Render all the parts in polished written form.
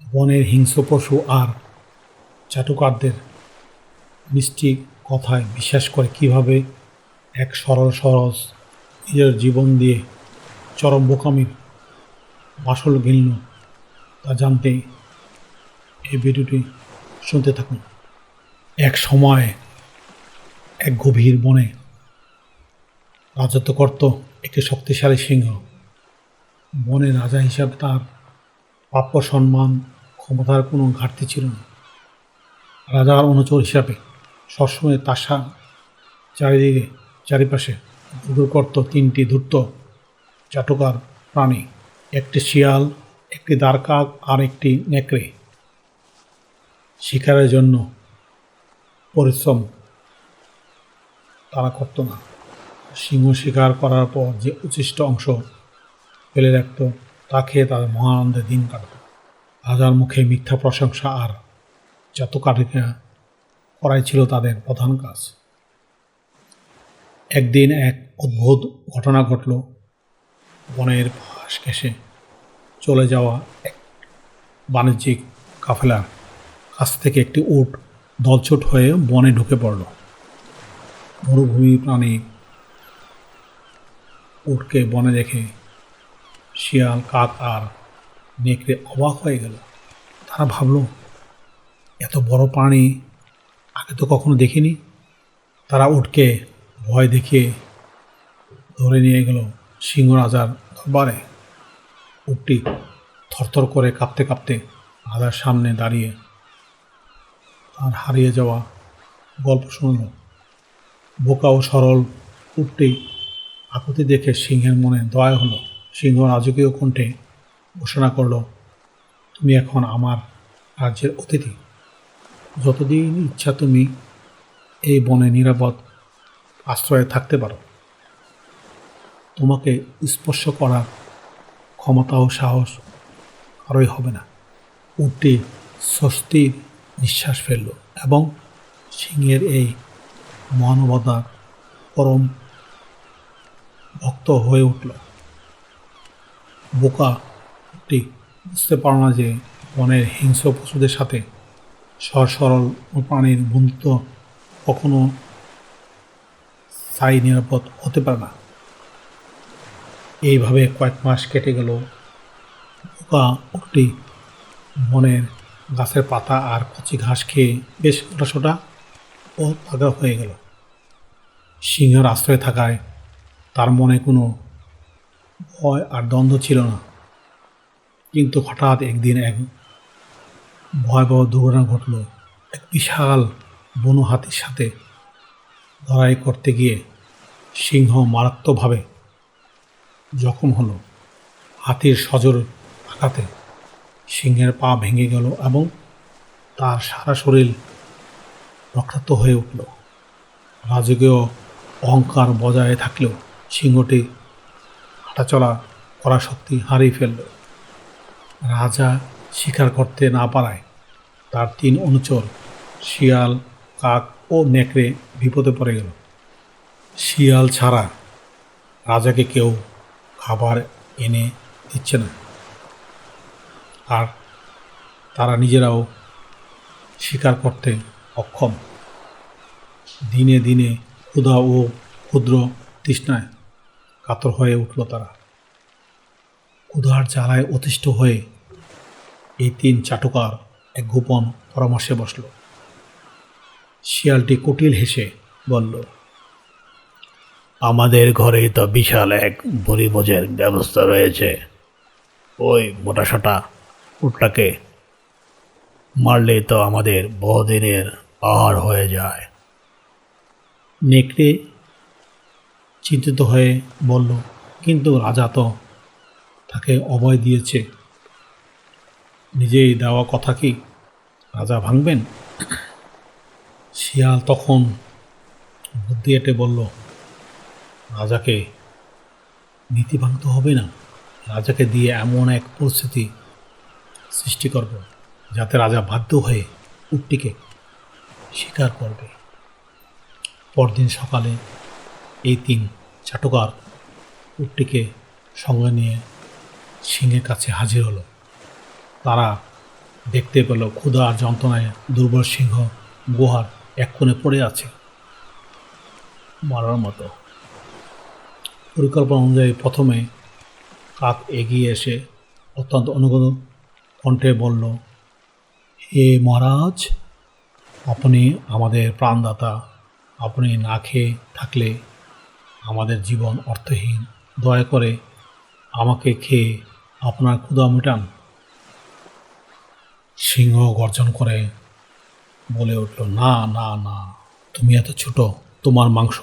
বনের হিংস্র পশু আর চাটুকারদের মিষ্টি কথায় বিশ্বাস করে কিভাবে এক সরল সহজ নিজের জীবন দিয়ে চরম বোকামির মাসুল গিলল তা জানতে এই ভিডিওটি শুনতে থাকুন। এক সময় এক গভীর বনে রাজত্ব করত একটি শক্তিশালী সিংহ। বনের রাজা হিসাবে তার প্রাপ্য সম্মান ক্ষমতার কোনো ঘাটতি ছিল না। রাজার অনুচর হিসাবে সবসময় তার চারিপাশে ঘুরঘুর করত তিনটি ধূর্ত চাটুকার প্রাণী, একটি শিয়াল, একটি দাঁড়কাক আর একটি নেকড়ে। শিকারের জন্য পরিশ্রম তারা করত না। সিংহ শিকার করার পর যে উচ্ছিষ্ট অংশ ফেলে রাখত তা খেয়ে তাদের মহানন্দে দিন কাটত। রাজার মুখে মিথ্যা প্রশংসা আর চাটুকারিতা করাই ছিল তাদের প্রধান কাজ। একদিন এক অদ্ভুত ঘটনা ঘটল। বনের পাশ ঘেঁষে চলে যাওয়া এক বাণিজ্যিক কাফেলার কাছ থেকে একটি উট দলছুট হয়ে বনে ঢুকে পড়ল। মরুভূমি প্রাণী উটকে বনে দেখে শিয়াল, কাক আর নেকড়ে অবাক হয়ে গেল। তারা ভাবল, এত বড় প্রাণী আগে তো কখনো দেখিনি। তারা উটকে ভয় দেখিয়ে ধরে নিয়ে গেল সিংহ রাজার দরবারে। উটটি থরথর করে কাঁপতে কাঁপতে রাজার সামনে দাঁড়িয়ে তার হারিয়ে যাওয়া গল্প শুনল। বোকা ও সরল উটটি আকুতি দেখে সিংহের মনে দয়া হলো। সিংহ রাজকীয় কণ্ঠে ঘোষণা করল, তুমি এখন আমার রাজ্যের অতিথি। যতদিন ইচ্ছা তুমি এই বনে নিরাপদ আশ্রয়ে থাকতে পারো। তোমাকে স্পর্শ করার ক্ষমতা ও সাহস কারোই হবে না। উটটি স্বস্তির নিঃশ্বাস ফেলল এবং সিংহের এই মানবতার পরম ভক্ত হয়ে উঠল। বোকা উটটি বুঝতে পারল না যে বনের হিংস্র পশুদের সাথে সরল প্রাণীর বন্ধুত্ব কখনো স্থায়ী নিরাপদ হতে পারে না। এইভাবে কয়েক মাস কেটে গেল। বোকা উটটি বনের গাছের পাতা আর কচি ঘাস খেয়ে বেশ ওঠাশোটা ও তাগা হয়ে গেল। সিংহের আশ্রয়ে থাকায় তার মনে কোনো ভয় আর দ্বন্দ্ব ছিল না। কিন্তু হঠাৎ একদিন এক ভয়াবহ দুর্ঘটনা ঘটল। এক বিশাল বন্য হাতির সাথে লড়াই করতে গিয়ে সিংহ মারাত্মকভাবে জখম হলো। হাতির সজোর আঘাতে সিংহের পা ভেঙে গেল এবং তার সারা শরীর রক্তাক্ত হয়ে উঠল। রাজকীয় অহংকার বজায় থাকলেও সিংহটি হাঁটাচলা করার শক্তি হারিয়ে ফেলল। রাজা শিকার করতে না পারায় তার তিন অনুচর শিয়াল, কাক ও নেকড়ে বিপদে পড়ে গেল। শিয়াল ছাড়া রাজাকে কেউ খাবার এনে দিচ্ছে না, আর তারা নিজেরাও শিকার করতে অক্ষম। দিনে দিনে ক্ষুধা ও ক্ষুদ্র তৃষ্ণায় কাতর হয়ে উঠল তারা। ক্ষুধার জ্বালায় অতিষ্ঠ হয়ে এই তিন চাটুকার এক গোপন পরামর্শে বসল। শিয়ালটি কুটিল হেসে বলল, আমাদের ঘরেই তো বিশাল এক বনভোজের ব্যবস্থা রয়েছে। ওই মোটাসোটা উটটাকে মারলেই তো আমাদের বহুদিনের আহার হয়ে যায়। নেকড়ে চিন্তিত হয়ে বলল, কিন্তু রাজা তো তাকে অভয় দিয়েছে, নিজেই দেওয়া কথা কি রাজা ভাঙবেন? শিয়াল তখন বুদ্ধি এঁটে বলল, রাজাকে নীতি ভাঙতে হবে না। রাজাকে দিয়ে এমন এক পরিস্থিতি সৃষ্টি করব যাতে রাজা বাধ্য হয়ে উটটিকে স্বীকার করবে। পরদিন সকালে এই তিন চাটুকার উটটিকে সঙ্গে নিয়ে সিংহের কাছে হাজির হলো। তারা দেখতে পেল ক্ষুধা আর যন্ত্রণায় দুর্বল সিংহ গুহার এক কোণে পড়ে আছে মারার মতো। পরিকল্পনা অনুযায়ী প্রথমে কাক এগিয়ে এসে অত্যন্ত অনুগত কণ্ঠে বলল, হে মহারাজ, আপনি আমাদের প্রাণদাতা, আপনি না খেয়ে থাকলে আমাদের জীবন অর্থহীন, দয়া করে আমাকে খেয়ে আপনার ক্ষুধা মেটান। সিংহ গর্জন করে বলে উঠল, না না না, তুমি এত ছোট, তোমার মাংস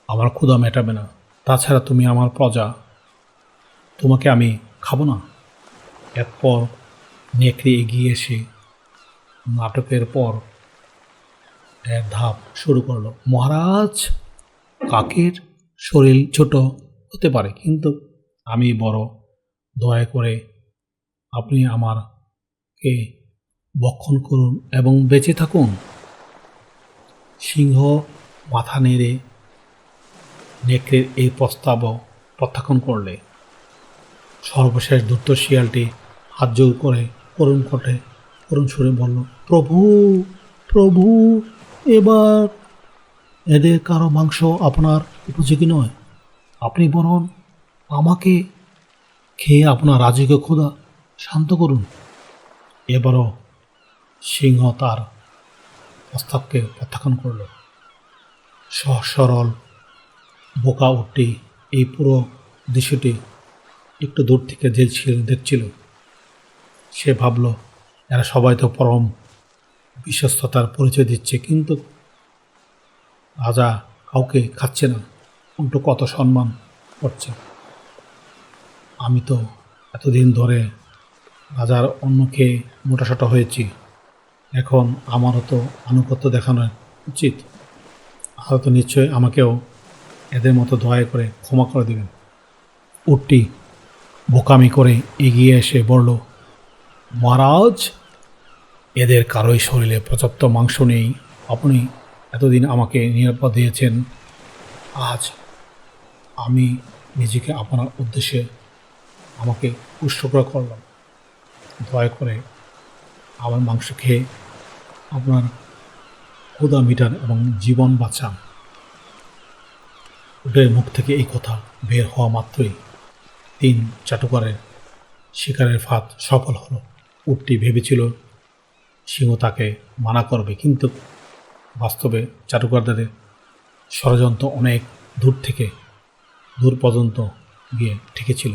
আমার ক্ষুধা মেটাবে না, তাছাড়া তুমি আমার প্রজা, তোমাকে আমি খাবো না। এরপর নেকড়ে এগিয়ে এসে নাটকের পর এক ধাপ শুরু করলো। মহারাজ, কাকের শরীর ছোট হতে পারে, কিন্তু আমি বড়, দয়া করে আপনি আমারকে ভক্ষণ করুন এবং বেঁচে থাকুন। সিংহ মাথা নেড়ে নেকড়ের এই প্রস্তাব প্রত্যাখ্যান করলে। সর্বশেষ দ্রুত শিয়ালটি হাত জোর করে করুণ সুরে বলল, প্রভু প্রভু, এবার এদের কারো মাংস আপনার উপযোগী নয়, আপনি বরং আমাকে খেয়ে আপনার রাজকীয় ক্ষুধা শান্ত করুন। এবারও সিংহ তার প্রস্তাবকে প্রত্যাখ্যান করল। সহজ সরল বোকা উটটি এই পুরো দৃশ্যটি একটু দূর থেকে দেখছিল। সে ভাবল, এরা সবাই তো পরম বিশ্বস্ততার পরিচয় দিচ্ছে, কিন্তু রাজা কাউকে খাচ্ছে না, উল্টো কত সম্মান করছে। আমি তো এতদিন ধরে রাজার অন্ন খেয়ে মোটাসোটা হয়েছি, এখন আমারও তো আনুগত্য দেখানো উচিত। হয়তো নিশ্চয়ই আমাকেও এদের মতো দয়া করে ক্ষমা করে দেবেন। উটটি বোকামি করে এগিয়ে এসে বলল, মহারাজ, এদের কারোই শরীরে পর্যাপ্ত মাংস নেই, আপনি এতদিন আমাকে নিরাপদ দিয়েছেন, আজ আমি নিজেকে আপনার উদ্দেশ্যে আমাকে উৎসর্গ করলাম, দয়া করে আমার মাংস খেয়ে আপনার ক্ষুধা মিটান এবং জীবন বাঁচান। উটের মুখ থেকে এই কথা বের হওয়া মাত্রই 3 চাটুকারের শিকারের ফাঁদ সফল হলো। উটটি ভেবেছিল সিংহ তাকে মানা করবে, কিন্তু বাস্তবে চাটুকারদের ষড়যন্ত্র অনেক দূর পর্যন্ত গিয়ে ঠেকেছিল।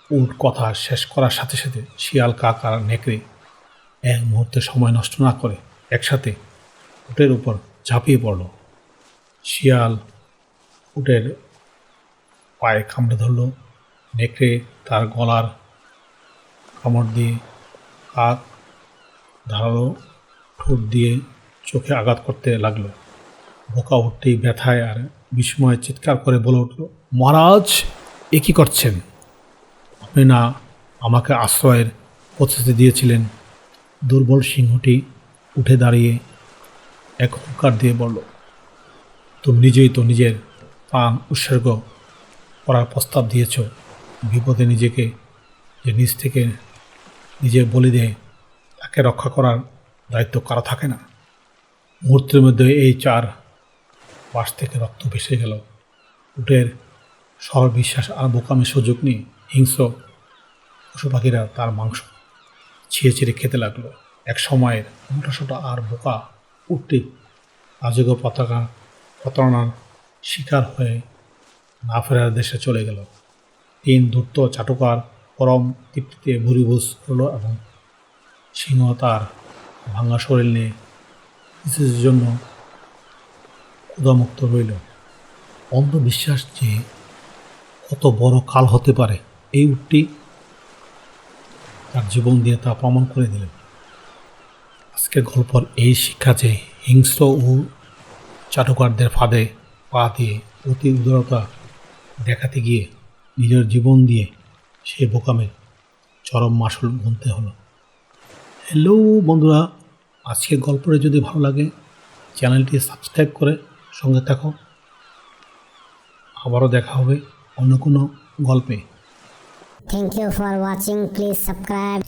উট কথা শেষ করার সাথে সাথে শিয়াল, কাক আর নেকড়ে এক মুহূর্তে সময় নষ্ট না করে একসাথে উটের উপর ঝাঁপিয়ে পড়ল। শিয়াল উটের পায়ে কামড়ে ধরল, নেকড়ে তার গলার কামড় দিয়ে, কাক ধারালো ঠোঁট দিয়ে চোখে আঘাত করতে লাগলো। বোকা উঠতেই ব্যথায় আর বিস্ময়ে চিৎকার করে বলে উঠল, মহারাজ, এ কী করছেন? আপনি না আমাকে আশ্রয়ের প্রতিশ্রুতি দিয়েছিলেন? দুর্বল সিংহটি উঠে দাঁড়িয়ে এক হুঙ্কার দিয়ে বলল, তুমি নিজেই তো নিজের প্রাণ উৎসর্গ করার প্রস্তাব দিয়েছ। বিপদে নিজেকে যে নিজ থেকে নিজে বলি দেয়, তাকে রক্ষা করার দায়িত্ব কারো থাকে না। মুহূর্তের মধ্যে এই 4 পাশ থেকে রক্ত ভেসে গেল। উটের সরল বিশ্বাস আর বোকামির সুযোগ নিয়ে হিংস্র পশু পাখিরা তার মাংস ছিঁড়ে খেতে লাগলো। এক সময়ের মোটাসোটা আর বোকা উটটি রাজকীয় প্রতারণার শিকার হয়ে না ফেরার দেশে চলে গেল। 3 ধূর্ত চাটুকার পরম তৃপ্তিতে ভুরিভোজ হলো এবং সিংহ তার ভাঙা শরীর নিয়ে কিছুর জন্য ক্ষুধামুক্ত রইল। অন্ধবিশ্বাস যে কত বড় কাল হতে পারে, এই উটটি তার জীবন দিয়ে তা প্রমাণ করে দিলেন। আজকের গল্পর এই শিক্ষা যে হিংস্র ও চাটুকারদের ফাঁদে পা দিয়ে অতি উদারতা দেখাতে গিয়ে নিজের জীবন দিয়ে সে বোকামের চরম মাসুল গুনতে হলো। হ্যালো বন্ধুরা, আজকের গল্পটা যদি ভালো লাগে চ্যানেলটি সাবস্ক্রাইব করে সঙ্গে থাকো। আবারও দেখা হবে অন্য কোনো গল্পে। Thank you for watching. Please subscribe.